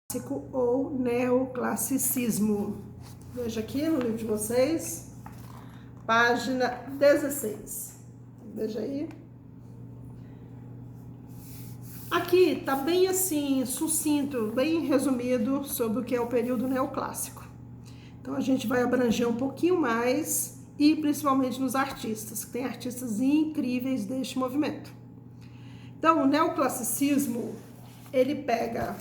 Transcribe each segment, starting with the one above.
clássico ou neoclassicismo. Veja aqui no livro de vocês, página 16. Veja aí. Aqui tá bem assim, sucinto, bem resumido sobre o que é o período neoclássico. Então a gente vai abranger um pouquinho mais e principalmente nos artistas, que tem artistas incríveis deste movimento. Então o neoclassicismo, ele pega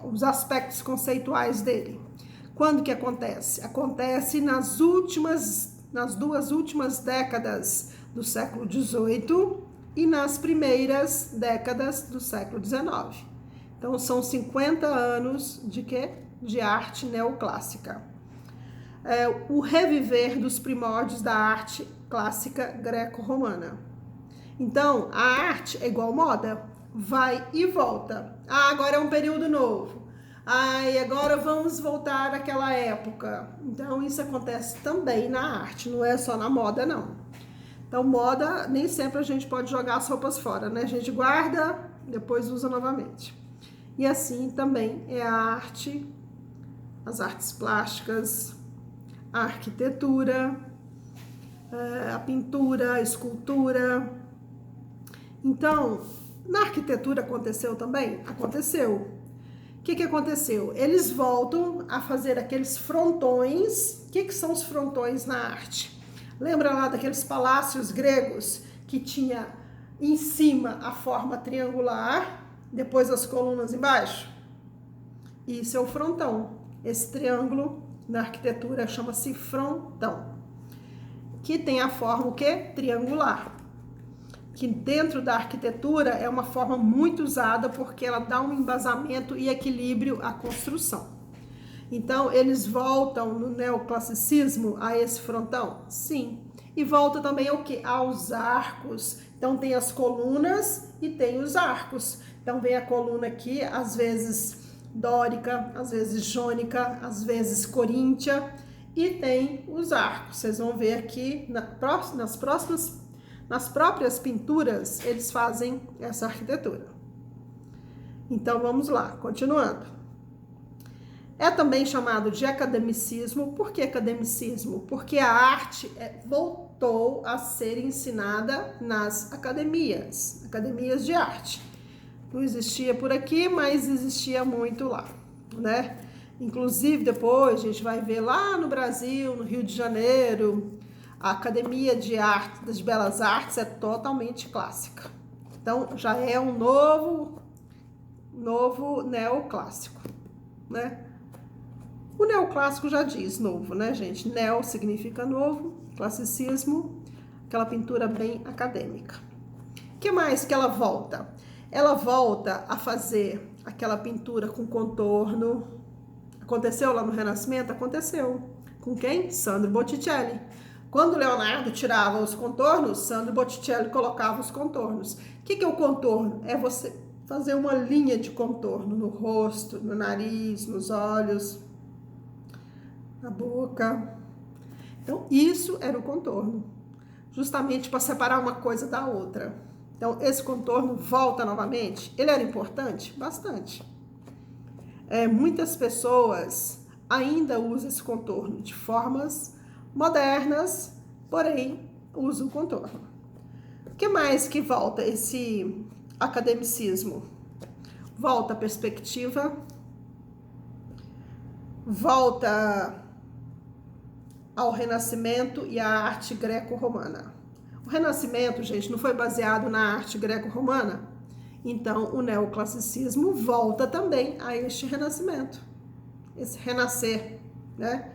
os aspectos conceituais dele. Quando que acontece? Acontece nas duas últimas décadas do século XVIII e nas primeiras décadas do século XIX. Então são 50 anos de quê? De arte neoclássica. O reviver dos primórdios da arte clássica greco-romana. Então, a arte é igual moda, vai e volta. Agora é um período novo. E agora vamos voltar àquela época. Então, isso acontece também na arte, não é só na moda, não. Então, moda, nem sempre a gente pode jogar as roupas fora, né? A gente guarda, depois usa novamente. E assim também é a arte, as artes plásticas, a arquitetura, a pintura, a escultura. Então, na arquitetura aconteceu também? Aconteceu. O que aconteceu? Eles voltam a fazer aqueles frontões. O que são os frontões na arte? Lembra lá daqueles palácios gregos que tinha em cima a forma triangular, depois as colunas embaixo? Isso é o frontão. Esse triângulo na arquitetura chama-se frontão, que tem a forma o quê? Triangular. Que dentro da arquitetura é uma forma muito usada porque ela dá um embasamento e equilíbrio à construção. Então, eles voltam no neoclassicismo a esse frontão? Sim. E volta também ao quê? Aos arcos. Então, tem as colunas e tem os arcos. Então, vem a coluna aqui, às vezes dórica, às vezes jônica, às vezes coríntia. E tem os arcos. Vocês vão ver aqui nas próprias pinturas, eles fazem essa arquitetura. Então, vamos lá, continuando. É também chamado de academicismo. Por que academicismo? Porque a arte voltou a ser ensinada nas academias de arte. Não existia por aqui, mas existia muito lá, né? Inclusive, depois a gente vai ver lá no Brasil, no Rio de Janeiro, a Academia de Belas Artes é totalmente clássica. Então, já é um novo neoclássico, né? O neoclássico já diz novo, né, gente? Neo significa novo, classicismo, aquela pintura bem acadêmica. O que mais que ela volta? Ela volta a fazer aquela pintura com contorno. Aconteceu lá no Renascimento? Aconteceu. Com quem? Sandro Botticelli. Quando Leonardo tirava os contornos, Sandro Botticelli colocava os contornos. O que é o contorno? É você fazer uma linha de contorno no rosto, no nariz, nos olhos, na boca. Então, isso era o contorno, justamente para separar uma coisa da outra. Então, esse contorno volta novamente. Ele era importante? Bastante. Muitas pessoas ainda usam esse contorno de formas modernas, porém usam contorno. O que mais que volta esse academicismo? Volta a perspectiva, volta ao Renascimento e à arte greco-romana. O Renascimento, gente, não foi baseado na arte greco-romana? Então, o neoclassicismo volta também a este renascimento, esse renascer, né?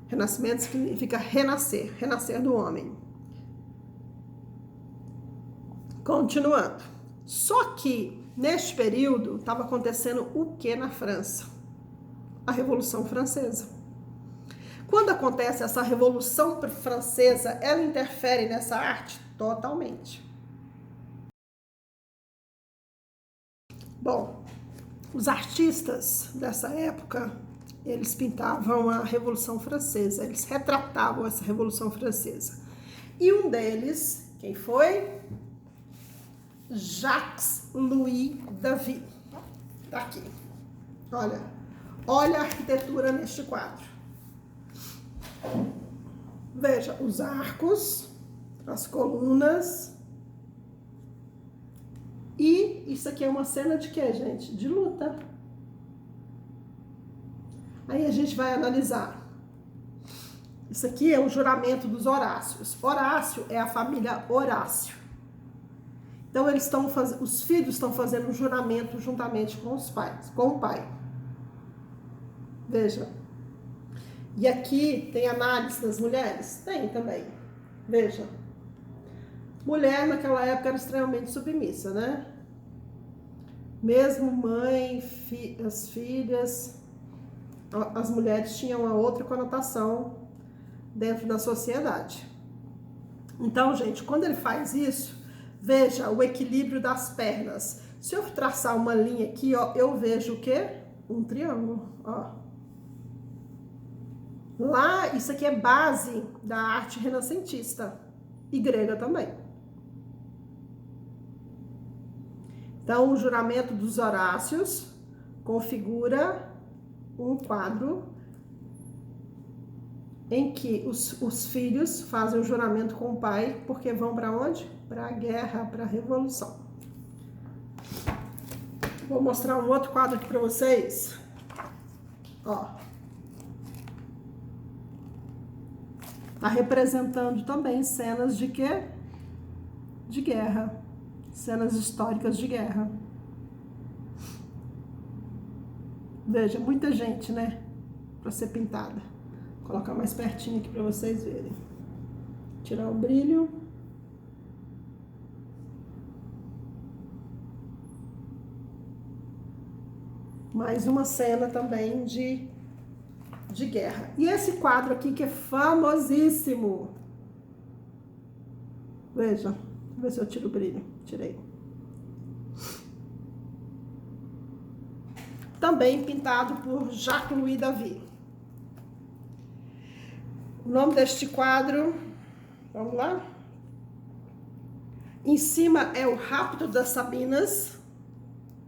Renascimento significa renascer, renascer do homem. Continuando. Só que, neste período, estava acontecendo o que na França? A Revolução Francesa. Quando acontece essa Revolução Francesa, ela interfere nessa arte? Totalmente. Bom, os artistas dessa época, eles pintavam a Revolução Francesa, eles retratavam essa Revolução Francesa. E um deles, quem foi? Jacques Louis David. Tá aqui. Olha a arquitetura neste quadro. Veja os arcos, as colunas. E isso aqui é uma cena de quê, gente? De luta. Aí a gente vai analisar. Isso aqui é o juramento dos Horácios. Horácio é a família Horácio. Então os filhos estão fazendo um juramento juntamente com os pais, com o pai. Veja. E aqui tem análise das mulheres? Tem também. Veja. Mulher naquela época era extremamente submissa, né? Mesmo mãe, as filhas, as mulheres tinham uma outra conotação dentro da sociedade. Então, gente, quando ele faz isso, veja o equilíbrio das pernas. Se eu traçar uma linha aqui, ó, eu vejo o quê? Um triângulo, ó. Lá, isso aqui é base da arte renascentista e grega também. Então, o juramento dos Horácios configura um quadro em que os filhos fazem o juramento com o pai, porque vão para onde? Para a guerra, para a revolução. Vou mostrar um outro quadro aqui para vocês. Ó. Tá representando também cenas de quê? De guerra. Cenas históricas de guerra. Veja, muita gente, né? Para ser pintada. Vou colocar mais pertinho aqui para vocês verem. Tirar o brilho. Mais uma cena também de guerra. E esse quadro aqui que é famosíssimo. Veja. Vou ver se eu tiro o brilho. Tirei. Também pintado por Jacques-Louis David. O nome deste quadro, vamos lá? Em cima é o Rapto das Sabinas,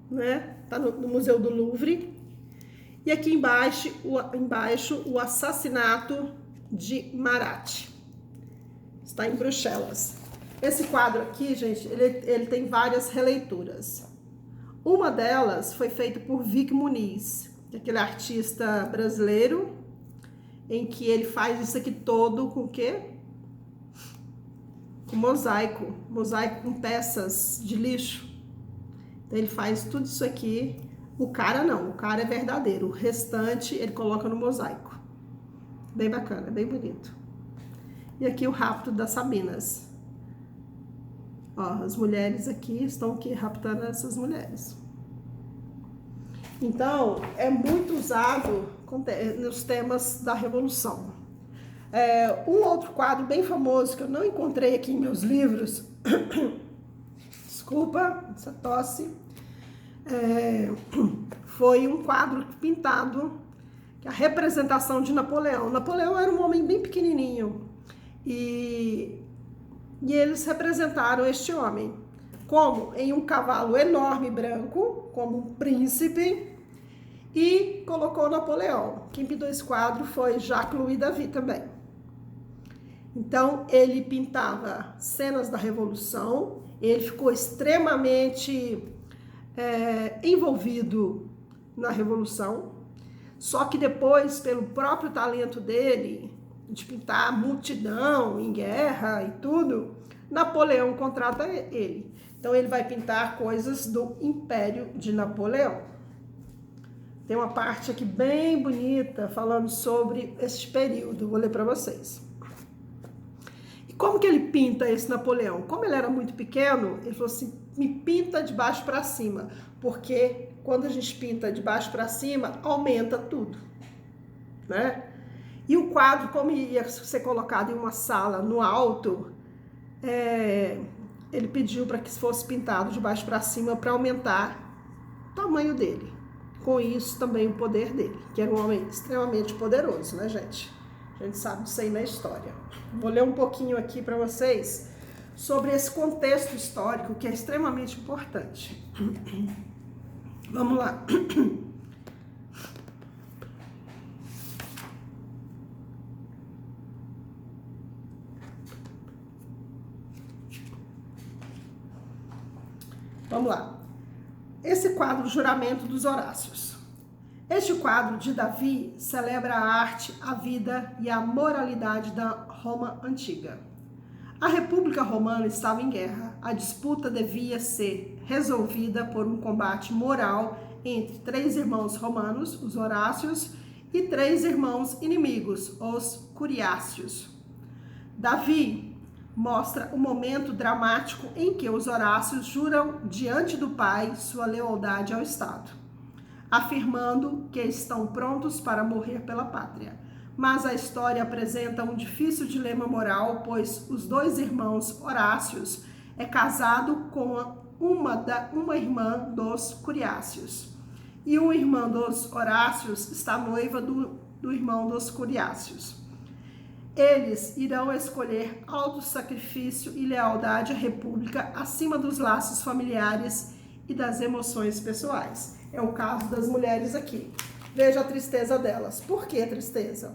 né? Tá no Museu do Louvre. E aqui embaixo o assassinato de Marat. Está em Bruxelas. Esse quadro aqui, gente, ele tem várias releituras. Uma delas foi feita por Vic Muniz, aquele artista brasileiro, em que ele faz isso aqui todo com o quê? Com mosaico. Mosaico com peças de lixo. Então ele faz tudo isso aqui. O cara não, o cara é verdadeiro. O restante ele coloca no mosaico. Bem bacana, bem bonito. E aqui o rapto das Sabinas. Ó, as mulheres aqui estão aqui raptando essas mulheres. Então, é muito usado nos temas da Revolução. Um outro quadro bem famoso que eu não encontrei aqui em meus livros, desculpa, essa tosse, foi um quadro pintado, que é a representação de Napoleão. Napoleão era um homem bem pequenininho e eles representaram este homem como em um cavalo enorme branco, como um príncipe, e colocou Napoleão. Quem pintou esse quadro foi Jacques-Louis David também. Então, ele pintava cenas da Revolução, ele ficou extremamente envolvido na Revolução, só que depois, pelo próprio talento dele, de pintar multidão em guerra e tudo, Napoleão contrata ele. Então, ele vai pintar coisas do Império de Napoleão. Tem uma parte aqui bem bonita falando sobre este período. Vou ler para vocês. E como que ele pinta esse Napoleão? Como ele era muito pequeno, ele falou assim, me pinta de baixo para cima. Porque quando a gente pinta de baixo para cima, aumenta tudo, né? E o quadro, como ia ser colocado em uma sala no alto, ele pediu para que fosse pintado de baixo para cima para aumentar o tamanho dele. Com isso também o poder dele, que era um homem extremamente poderoso, né, gente? A gente sabe disso aí na história. Vou ler um pouquinho aqui para vocês sobre esse contexto histórico que é extremamente importante. Vamos lá. Vamos lá. Esse quadro, Juramento dos Horácios. Este quadro de Davi celebra a arte, a vida e a moralidade da Roma antiga. A República Romana estava em guerra. A disputa devia ser resolvida por um combate moral entre 3 irmãos romanos, os Horácios, e 3 irmãos inimigos, os Curiácios. Davi mostra o momento dramático em que os Horácios juram diante do pai sua lealdade ao Estado, afirmando que estão prontos para morrer pela pátria. Mas a história apresenta um difícil dilema moral, pois os 2 irmãos Horácios é casado com uma irmã dos Curiácios. E uma irmã dos Horácios está noiva do irmão dos Curiácios. Eles irão escolher autossacrifício e lealdade à República acima dos laços familiares e das emoções pessoais. É o caso das mulheres aqui. Veja a tristeza delas. Por que tristeza?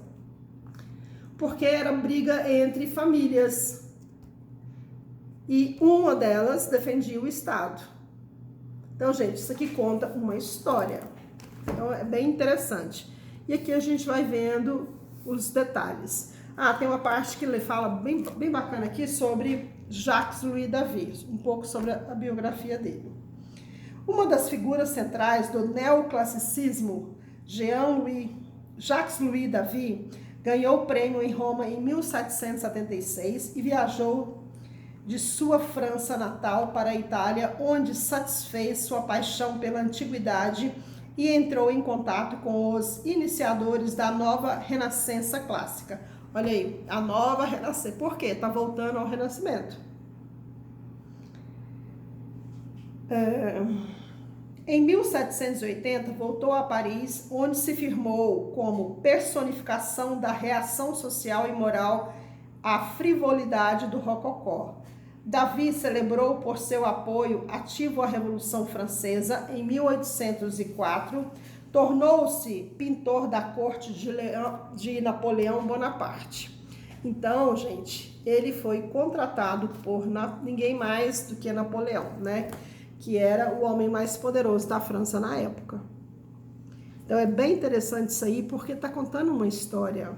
Porque era briga entre famílias. E uma delas defendia o Estado. Então, gente, isso aqui conta uma história. Então, é bem interessante. E aqui a gente vai vendo os detalhes. Tem uma parte que ele fala bem bacana aqui sobre Jacques-Louis David, um pouco sobre a biografia dele. Uma das figuras centrais do neoclassicismo, Jacques-Louis David, ganhou o prêmio em Roma em 1776 e viajou de sua França natal para a Itália, onde satisfez sua paixão pela antiguidade e entrou em contato com os iniciadores da nova Renascença clássica. Olha aí, a nova Renascença. Por quê? Está voltando ao Renascimento. Em 1780, voltou a Paris, onde se firmou como personificação da reação social e moral à frivolidade do rococó. Davi celebrou por seu apoio ativo à Revolução Francesa em 1804, tornou-se pintor da corte de Napoleão Bonaparte. Então, gente, ele foi contratado por ninguém mais do que Napoleão, né? Que era o homem mais poderoso da França na época. Então, é bem interessante isso aí, porque está contando uma história.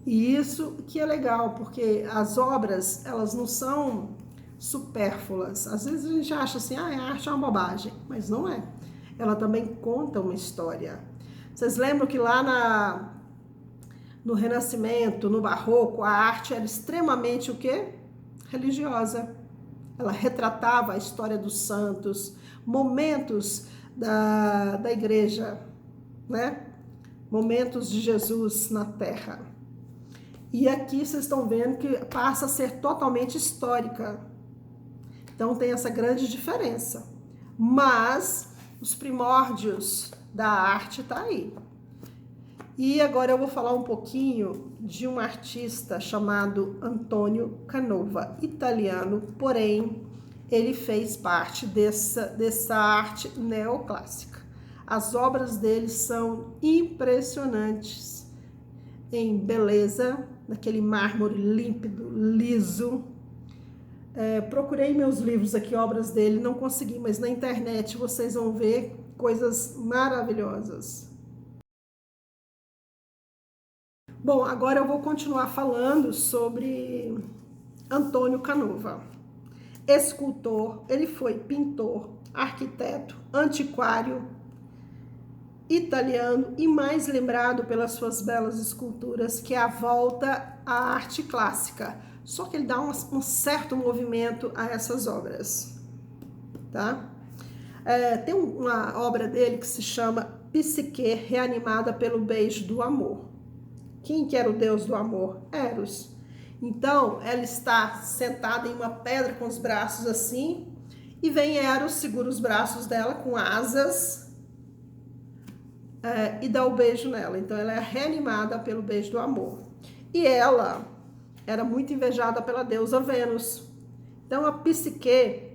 E isso que é legal, porque as obras, elas não são supérfluas. Às vezes a gente acha assim, a arte é uma bobagem, mas não é. Ela também conta uma história. Vocês lembram que lá no Renascimento, no Barroco, a arte era extremamente o quê? Religiosa. Ela retratava a história dos santos, momentos da igreja, né? Momentos de Jesus na Terra. E aqui vocês estão vendo que passa a ser totalmente histórica. Então tem essa grande diferença. Mas os primórdios da arte tá aí. E agora eu vou falar um pouquinho de um artista chamado Antonio Canova, italiano, porém ele fez parte dessa arte neoclássica. As obras dele são impressionantes em beleza, naquele mármore límpido, liso. Procurei meus livros aqui, obras dele, não consegui, mas na internet vocês vão ver coisas maravilhosas. Bom, agora eu vou continuar falando sobre Antonio Canova. Escultor, ele foi pintor, arquiteto, antiquário, italiano e mais lembrado pelas suas belas esculturas, que é a volta à arte clássica. Só que ele dá um certo movimento a essas obras, tá? Tem uma obra dele que se chama Psique, reanimada pelo beijo do amor. Quem que era o deus do amor? Eros. Então, ela está sentada em uma pedra com os braços assim, e vem Eros, segura os braços dela com asas e dá o beijo nela. Então, ela é reanimada pelo beijo do amor. E ela era muito invejada pela deusa Vênus. Então, a Psique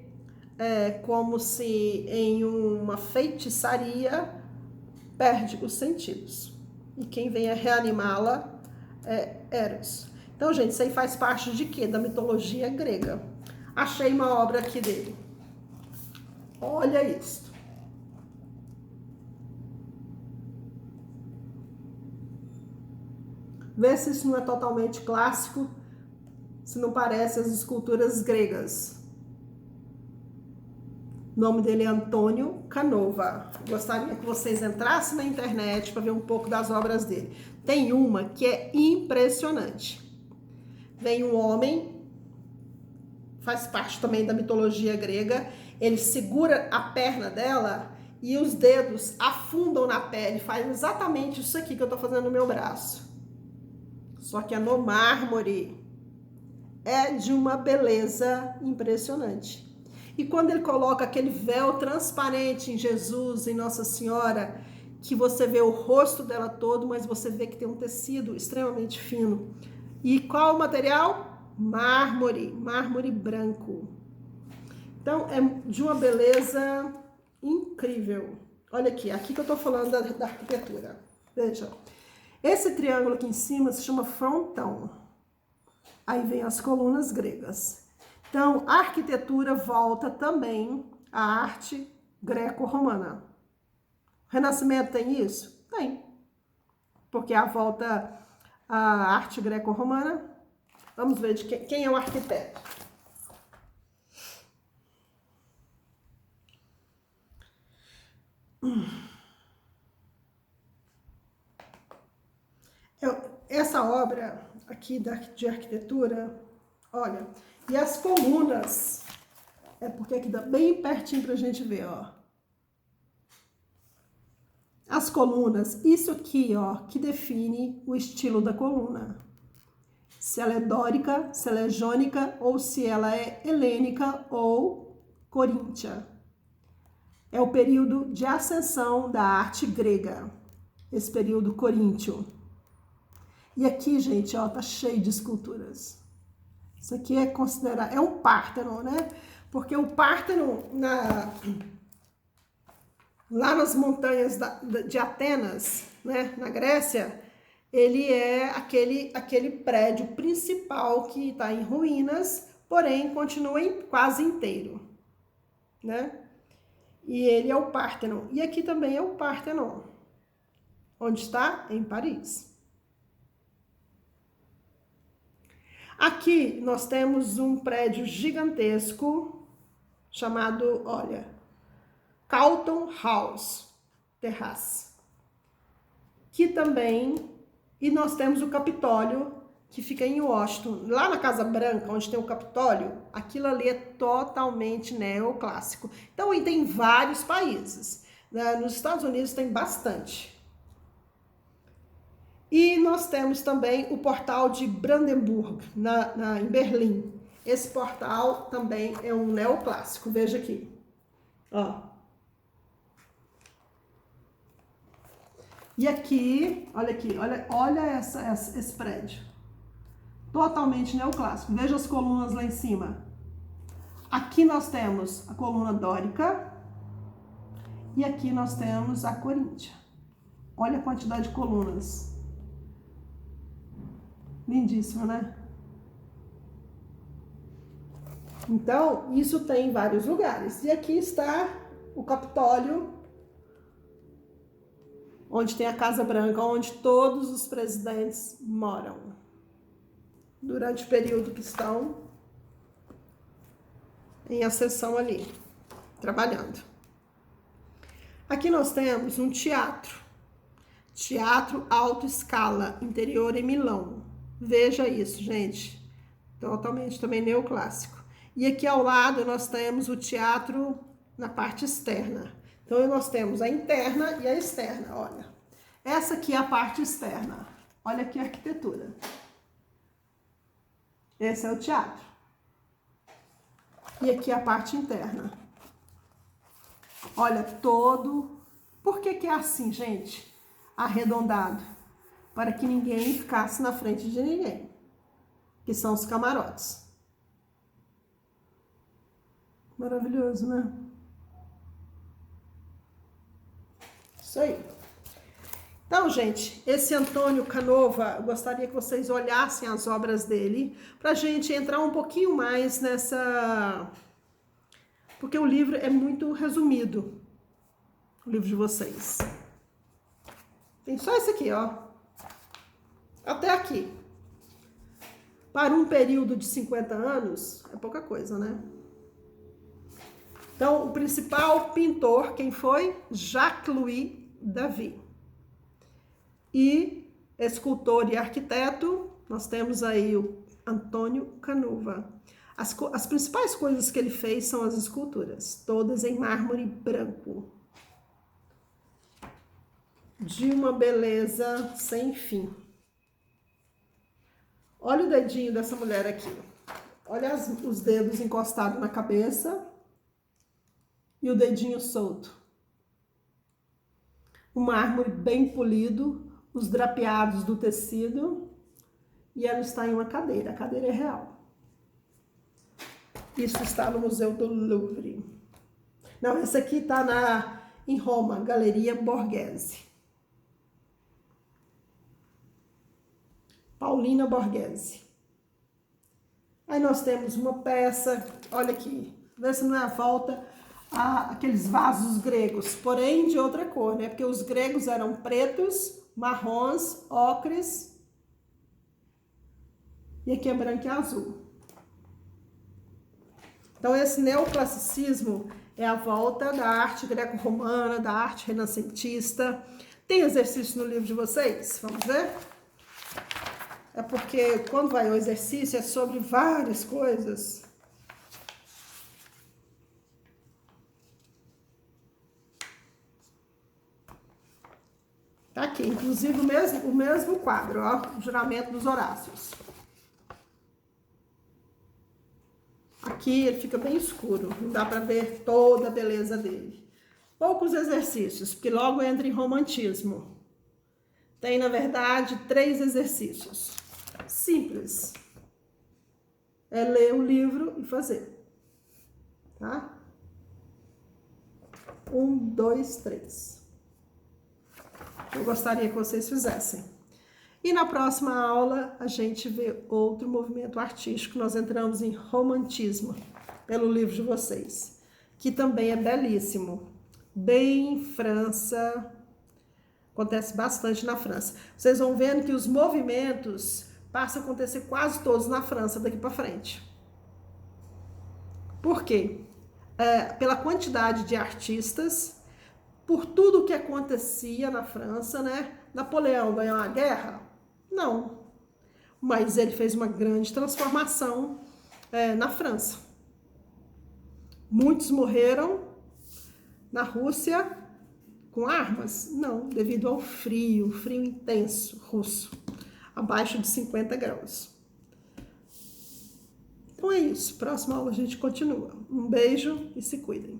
é como se em uma feitiçaria perde os sentidos. E quem vem a reanimá-la é Eros. Então, gente, isso aí faz parte de quê? Da mitologia grega. Achei uma obra aqui dele. Olha isso. Vê se isso não é totalmente clássico, se não parece as esculturas gregas. O nome dele é Antônio Canova. Gostaria que vocês entrassem na internet para ver um pouco das obras dele. Tem uma que é impressionante. Vem um homem, faz parte também da mitologia grega, ele segura a perna dela e os dedos afundam na pele, faz exatamente isso aqui que eu tô fazendo no meu braço. Só que é no mármore. É de uma beleza impressionante. E quando ele coloca aquele véu transparente em Jesus, em Nossa Senhora, que você vê o rosto dela todo, mas você vê que tem um tecido extremamente fino. E qual o material? Mármore, mármore branco. Então, é de uma beleza incrível. Olha aqui que eu tô falando da arquitetura. Veja, esse triângulo aqui em cima se chama frontão. Aí vem as colunas gregas. Então, a arquitetura volta também à arte greco-romana. O Renascimento tem isso? Tem. Porque a volta à arte greco-romana. Vamos ver de quem é o arquiteto. Essa obra aqui de arquitetura, olha, e as colunas, é porque aqui dá bem pertinho pra gente ver, ó. As colunas, isso aqui, ó, que define o estilo da coluna. Se ela é dórica, se ela é jônica, ou se ela é helênica ou coríntia. É o período de ascensão da arte grega, esse período coríntio. E aqui, gente, ó, tá cheio de esculturas. Isso aqui é considerado, é um Párteno, né? Porque o Párteno, lá nas montanhas de Atenas, né, na Grécia, ele é aquele prédio principal que está em ruínas, porém continua quase inteiro, né? E ele é o Párteno. E aqui também é o Párteno. Onde está? Em Paris. Aqui nós temos um prédio gigantesco chamado, olha, Carlton House Terrace. Que também, e nós temos o Capitólio, que fica em Washington. Lá na Casa Branca, onde tem o Capitólio, aquilo ali é totalmente neoclássico. Então, e tem vários países. Né? Nos Estados Unidos tem bastante. E nós temos também o portal de Brandenburg, em Berlim. Esse portal também é um neoclássico, veja aqui. Ó. E aqui, olha esse prédio. Totalmente neoclássico. Veja as colunas lá em cima. Aqui nós temos a coluna dórica e aqui nós temos a coríntia. Olha a quantidade de colunas. Lindíssimo, né? Então, isso tem em vários lugares. E aqui está o Capitólio, onde tem a Casa Branca, onde todos os presidentes moram. Durante o período que estão em ascensão ali, trabalhando. Aqui nós temos um teatro. Teatro Alto Scala, interior em Milão. Veja isso, gente. Totalmente também neoclássico. E aqui ao lado nós temos o teatro na parte externa. Então nós temos a interna e a externa, olha. Essa aqui é a parte externa. Olha aqui a arquitetura. Esse é o teatro. E aqui a parte interna. Olha, todo... Por que é assim, gente? Arredondado. Para que ninguém ficasse na frente de ninguém. Que são os camarotes. Maravilhoso, né? Isso aí. Então, gente, esse Antônio Canova, eu gostaria que vocês olhassem as obras dele, para a gente entrar um pouquinho mais porque o livro é muito resumido, o livro de vocês. Tem só esse aqui, ó, até aqui. Para um período de 50 anos, é pouca coisa, né? Então, o principal pintor, quem foi? Jacques-Louis David. E escultor e arquiteto, nós temos aí o Antônio Canova. As principais coisas que ele fez são as esculturas, todas em mármore branco. De uma beleza sem fim. Olha o dedinho dessa mulher aqui. Olha os dedos encostados na cabeça e o dedinho solto. O mármore bem polido, os drapeados do tecido, e ela está em uma cadeira. A cadeira é real. Isso está no Museu do Louvre. Não, essa aqui está em Roma, Galeria Borghese. Paulina Borghese. Aí nós temos uma peça, olha aqui, vê se não é a volta àqueles vasos gregos, porém de outra cor, né? Porque os gregos eram pretos, marrons, ocres, e aqui é branco e azul. Então esse neoclassicismo é a volta da arte greco-romana, da arte renascentista. Tem exercício no livro de vocês? Vamos ver? É porque quando vai o exercício é sobre várias coisas. Tá aqui, inclusive o mesmo quadro, ó, o Juramento dos Horácios. Aqui ele fica bem escuro, não dá para ver toda a beleza dele. Poucos exercícios, porque logo entra em romantismo. Tem, na verdade, 3 exercícios. Simples. É ler o livro e fazer. Tá? 1, 2, 3. Eu gostaria que vocês fizessem. E na próxima aula, a gente vê outro movimento artístico. Nós entramos em romantismo, pelo livro de vocês, que também é belíssimo. Bem França, acontece bastante na França. Vocês vão vendo que os movimentos passam a acontecer quase todos na França daqui para frente. Por quê? Pela quantidade de artistas, por tudo que acontecia na França, né? Napoleão ganhou a guerra? Não. Mas ele fez uma grande transformação na França. Muitos morreram na Rússia com armas? Não, devido ao frio intenso russo, abaixo de 50 graus. Então é isso. Próxima aula a gente continua. Um beijo e se cuidem.